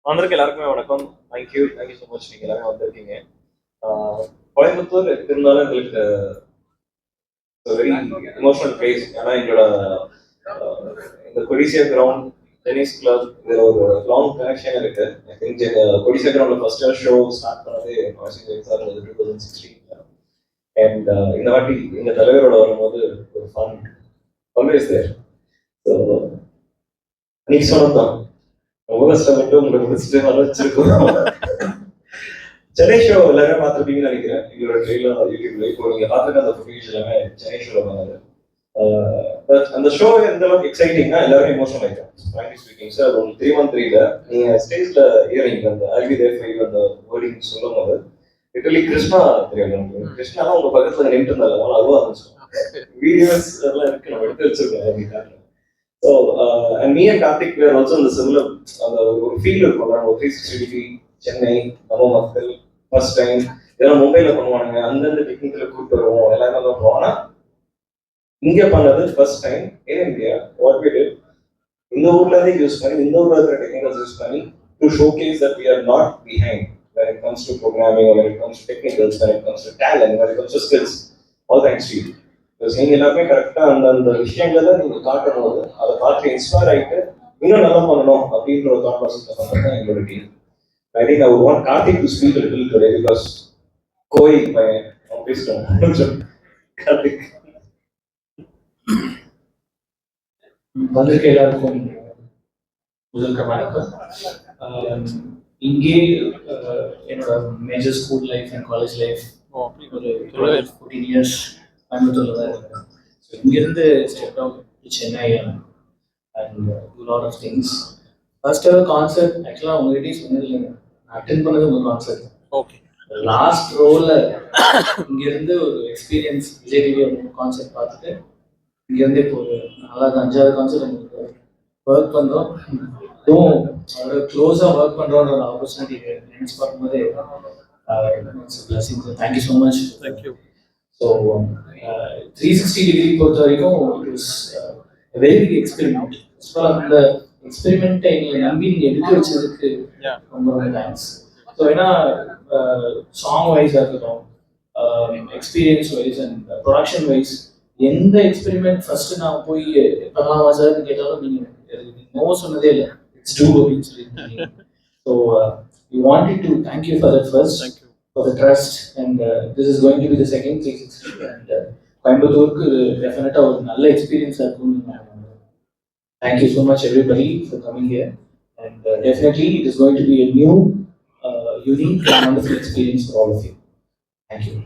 வந்திருக்க எல்லாருக்குமே வணக்கம். Thank you so much. நீங்கள் எல்லாமே வந்திருக்கீங்க. கோயம்புத்தூர் இருந்தாலும் எங்களுக்கு வெரி எமோஷனல் பிளேஸ். ஏன்னா எங்களோட இந்த கொடிசியா கிரவுண்ட் டென்னிஸ் கிளப் இதில் ஒரு லாங் கனெக்ஷன் இருக்கு. ஐ திங்க் கொடிசியா கிரவுண்ட்ல ஃபர்ஸ்ட் ஷோ ஸ்டார்ட் பண்ணது 2016. அண்ட் இந்த வாட்டி எங்க தலைவரோட வரும்போது ஒரு ஃபன் ஆல்வேஸ் தேர். ஸோ நீங்க சொன்னதான் ரொம்ப கஷ்டப்பட்டு உங்களுக்கு முடிச்சுட்டு வர வச்சிருக்கோம். சென்னை ஷோ எல்லாருமே பார்த்துருப்பீங்கன்னு நினைக்கிறேன். எங்களோட ட்ரெயிலர் யூடியூப்ல இப்போ நீங்க பார்த்துருக்க அந்த ஃபுட்டேஜ் எல்லாமே சென்னை ஷோல பண்ணாரு. பட் அந்த ஷோ எந்த அளவுக்கு எக்ஸைட்டிங்னா எல்லாரும் எமோஷனல் ஆயிட்டோம். ஃப்ராங்க்லி ஸ்பீக்கிங் சார், ஒரு 313ல நீங்க ஸ்டேஜ்ல ஏறிங்க அந்த ஐவி தேர் ஃபைவ் அந்த வேர்டிங் சொல்லும் போது லிட்டரலி கிருஷ்ணா தெரியும். கிருஷ்ணா உங்க பக்கத்துல நின்று இருந்தாலும் அழுவ ஆரம்பிச்சோம். வீடியோஸ் எல்லாம் இருக்கு, நம்ம எடுத்து வச்சிருக்கோம் அப்படின்னாங்க. So, and me and Karthik were also in the similar field program, 360 degree, Chennai, நம்ம மக்கள் ஃபர்ஸ்ட் டைம் இதெல்லாம் மும்பைல பண்ணுவாங்க. அந்தந்த டெக்னிக்கல கூப்பிட்டு வருவோம், எல்லாமே பண்ணுவோம். ஆனா இங்க பண்ணது first time in India. What we did, இந்த ஊர்ல இருந்து யூஸ் பண்ணி இந்த ஊர்ல இருக்கிற டெக்னிக்கல்ஸ் யூஸ் பண்ணி to showcase that we are not behind when it comes to programming or when it comes to technicals, when it comes to talent, when it comes to skills, all thanks to you. நீங்க எல்லாமே கரெக்டா அந்த விஷயங்களை நீங்க காட்டும் போது அதை பார்த்து இன்ஸ்பயர் ஆகிட்டு இன்னும் நல்லா பண்ணணும் அப்படின்ற ஒரு தாட் ப்ராசஸ் தான் எங்களோட team. I think I would want Karthik to speak little today because கோய் பையன் பேசுறோம். கார்த்திக் வந்திருக்க எல்லாருக்கும் முதல் வணக்கம். இங்கே என்னோட major school life and college life ஒரு 14 years கோயம்புத்தூர்ல தான் இருக்கேன். ஸோ இங்கிருந்து step out to Chennai and do lot of things. First ever concert ஆக்சுவலாக உங்ககிட்டயும் சொன்னது இல்லைங்க, நான் அட்டென்ட் பண்ணது உங்கள் கான்சர்ட். ஓகே, லாஸ்ட் ரோவில் இங்கேருந்து ஒரு எக்ஸ்பீரியன்ஸ் விஜய் டிவி கான்சர்ட் பார்த்துட்டு இங்கேருந்து இப்போ ஒரு 5வது கான்சர்ட் எங்களுக்கு ஒர்க் பண்ணுறோம். அதுவும் அதோட க்ளோஸாக ஒர்க் பண்ணுறோன்ற ஒரு ஆப்பர்ச்சுனிட்டி நினச்சி பார்க்கும்போது thank you so much. Thank you. So 360 degree பொறுத்த வரைக்கும் it was very big experiment. So அந்த எக்ஸ்பெரிமெண்ட்டை எங்களை நம்பி நீங்கள் எடுத்து வச்சதுக்கு ரொம்ப ரொம்ப தேங்க்ஸ். ஸோ ஏன்னா சாங் வைஸாக இருக்கட்டும், experience wise and production wise எந்த எக்ஸ்பெரிமெண்ட் ஃபர்ஸ்ட் நான் போய் பண்ணலாமா சார்னு கேட்டாலும் நீங்கள் நோ சொன்னதே இல்லை, இட்ஸ் டூ அப்படின்னு சொல்லியிருக்கீங்க. So we wanted to thank you for that first. Thank you for the trust, and this is going to be the second 360, and கோயம்புத்தூருக்கு டெஃபினட்டா ஒரு நல்ல எக்ஸ்பீரியன்ஸா இருக்கும்னு. Thank you so much everybody for coming here, and definitely it is going to be a new unique and wonderful experience for all of you. Thank you.